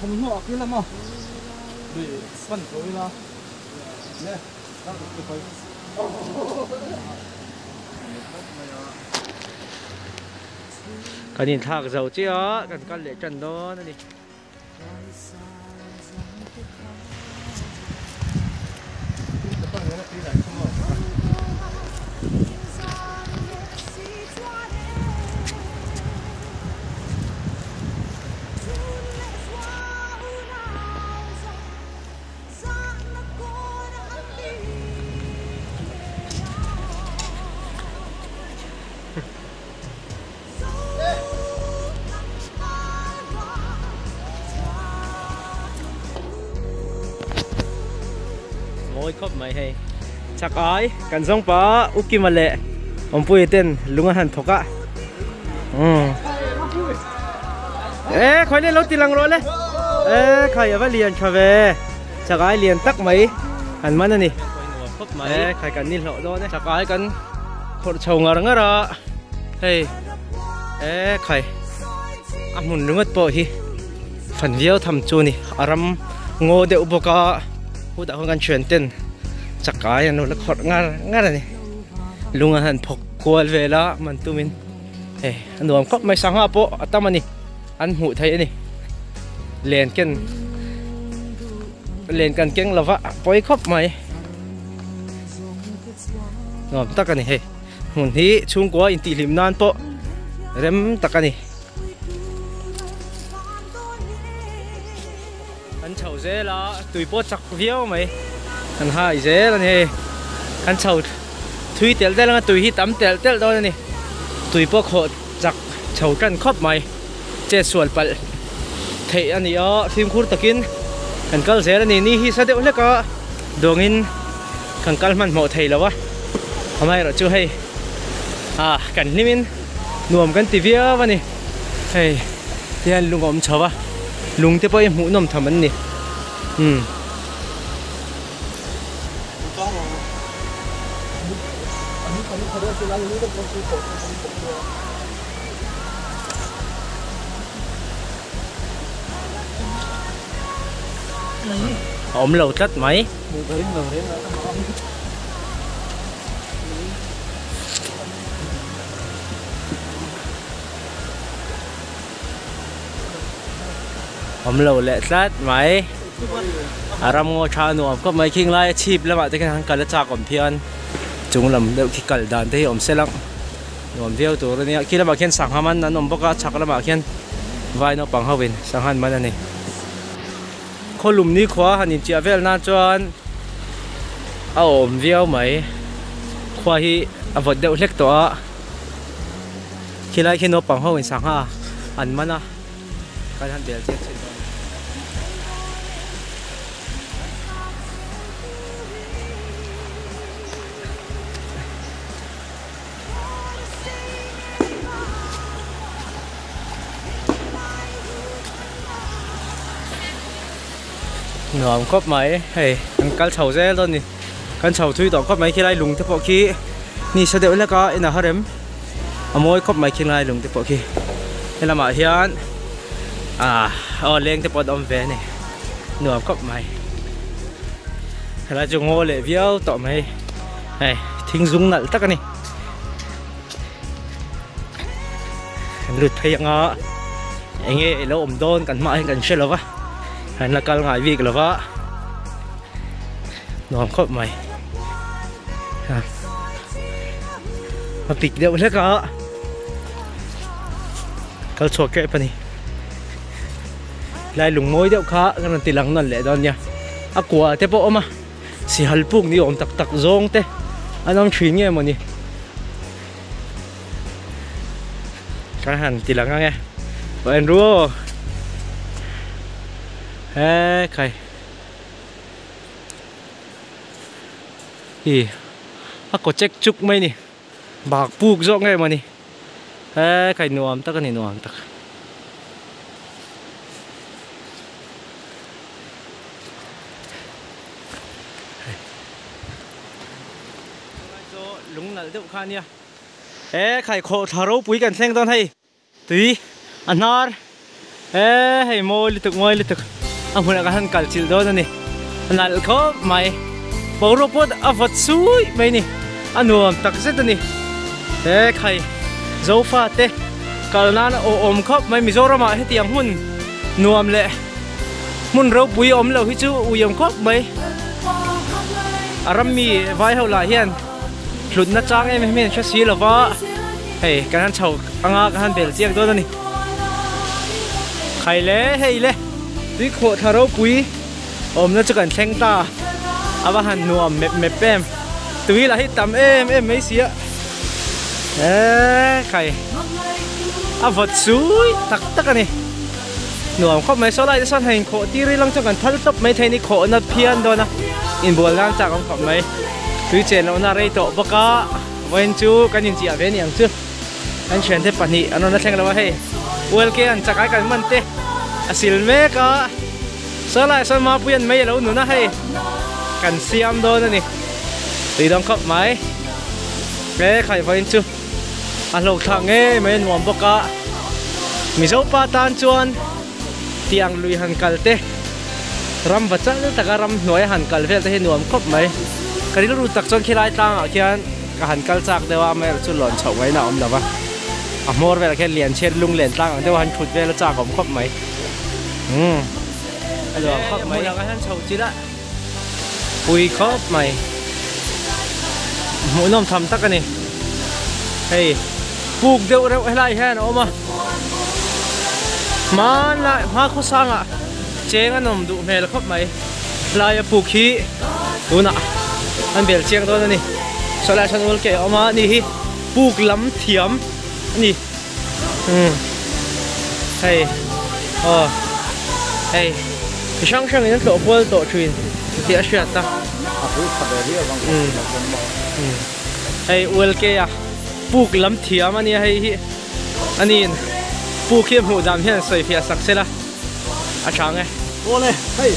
không nọ kia lắm à để phân phối là nè đang được phải cái nhìn thạc dầu chứ á cần con lệ trần đó đi ngồi khóc mày hay chắc ai cần giống bá uki mà lệ ông pui tên lung hàn thọc á ê khói lên lốt tì lăng rồi đấy ê khói ở bên liền trở về chắc ai liền tắc mấy hàn mắn này ê khói cần nín lộ đó đấy chắc ai cần khổ chồng ở đó đó hey ê khói à muốn lung hết bộ hi phần video thầm chu nè aram ngô đều bộ cả hú đã không cần chuyển tiền chắc cái nó là khó ngắt này lung hàn phọc quay về đó mình tụi mình ê anh đồ có mấy sáng hoa bộ tao mà nè anh hụi thấy nè liền cần kiêng là vợ bói khóc mày ngọc tắc cái này hey hồn hí chung quá in tì lim nan bộ rem tắc cái này anh chầu dễ là tùy bộ chắc viêu mày anh hai dễ là nè anh chầu tùy tel tel là tùy hít tắm tel tel đó nè tùy bộ khổ chắc chầu cần khóc mày chết xuân bal thấy anh ấy phim khurt takin anh cal dễ là nè ni hi sa đeo lek à dongin khang cal man mo thấy là wa hamai rồi chưa hay à cần limin nuông cần tivi à vậy nè hey thì anh lung om chава lung te poi mu nom tham an ni ổm lầu tất mấy ổm lầu lệ tất mấy aram ngô cha nuông có mấy kinh lai chip lắm ạ thế cái cái là cha còn phiền chúng làm đều khi cẩn đàn thế ổm xe lắm nuông view tụi nó này khi là bảo khen sáng ham ăn nuông bóc chắc là bảo khen vai nó bằng hao vin sáng han mấy này khô lùm ní khóa hành nhìn chia vel na chuan ổm view mấy khóa hi vật đeo lek to khi lại khi nó bằng hao vin sáng ha ăn mana cái hắn để chết ngòm cóp máy hey anh cal chầu dễ luôn nè cal chầu thui tỏ cóp máy khi lại lùng thế bộ khi ni sao đeo là có ina harem môi cóp máy khi lại lùng thế bộ khi thế là mà hiện lên thế bộ đom về này nửa cóp máy thế là dùng ngô lệ viêu tỏ máy hey thinh dung nặng tắc này lụt thấy ngó anh nghe lâu ổm đôn cần mãi cần chơi lâu anh là cal ngại việc là vợ nó khóc mày mà tịch đeo hết cả cal chua kẹp này lại lùng môi đeo khá cái này tì lăng năn lệ đó nha quả thế bộ mà xì hal bung đi ổn tắc tắc rong thế anh ông chuyến nghe mà nhỉ cái hẳn tì lăng nghe và anh rùa ê cái thì có check chúc mấy nè bạc buộc rõ ngay mà nè ê cái nuông tắc cái này nuông tắc lúng nãy đâu khan nha ê cái khổ thà râu bụi cần xanh don hay tùy anh nói hey moi lituk amun akan kalcil do na ni anal ko mai pauropod avat sui mai ni anuam takzet ni khai zofa te kalnan o om khop mai mizorama hetiang hun nuam le mun ro bui om lo hi chu uyam khop mai arami vai ho la hian hlut na chang em men chasi lova hey kan chau anga kan bel chiang do na ni khai le hey le tui kho tharo pui om na chu kan thleng ta awa han nuam me pem tui la hi tam em mai sia khai avot sui tak ani nuam khop mai so lai san hein kho ti ri lang chu kan thal top mai thaini kho na phian do na in bol lang cha kom khop mai tui chen na rei to baka wen chu kan in chi ave ni ang chu an chen te pani anon na thleng lawa he wel ke an chakai kan man te asil me ka so lai san ma puyan mai lo nu na he kan siam do na ni tui dong khop mai ke khai wen chu an lo thang e mai nuam baka mi zo pa tan chuan tiang lui han kalte ram bacha taka ram noi han kal vel te he nuam khop mai karil ru tak chon khilai tang a khian ka han kal chak dewa mai chu lon chho mai na om lawa a mor vel khe lian cher lung len tang dewa han khut vel cha kom khop mai alo khop mai la ka han chho chi la pui khop mai mu nom tham tak ani hey puk deu reu helai hen oma man la ma khu sanga cheng anom du mel khop mai lai puk hi tuna an bel chiang do ni so la chan ul ke oma ni hi puk lam thiam ni hey hey sang in to pol to thin ti a shia ta hey ul ke ya puk lam thiam ani hei hi anin puk hi mu dam hian soi phia saksela a chang e ole hey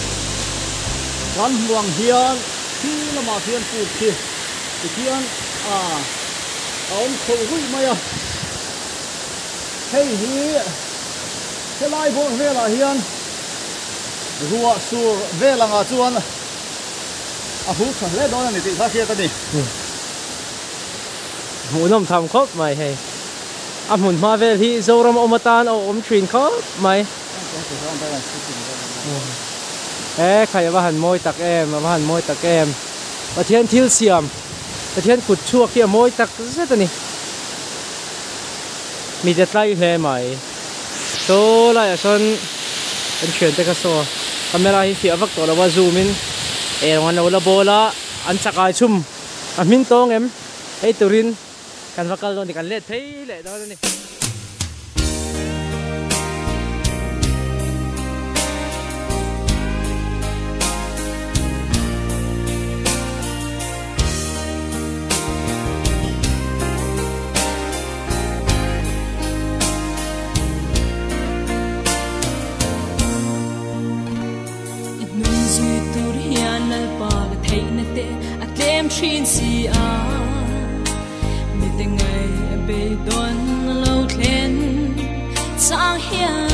ran luang hian thi lama hian puk hi hian om kho hui maya hey hi helai bo vela hian ruwa sur vela nga chuan a hu tha le do ni ti tha khia ta ni mu nom tham khop mai hey amun ma vel hi zoram omatan o om trin khop mai khai wa han moi tak em wa han moi tak em pathian thil siam pathian kut chuak hi moi tak zet ani mi det lai hle mai to lai son an chen te ka so camera hi fi avak to la wa zoom in wan lo la bola an chakai chum a min tong em ei turin kan vakal don kan let thei le do ni itnun zui tur hian nal pa ga thei na te atlem thin si a mi te ngai be don lo thlen sang hian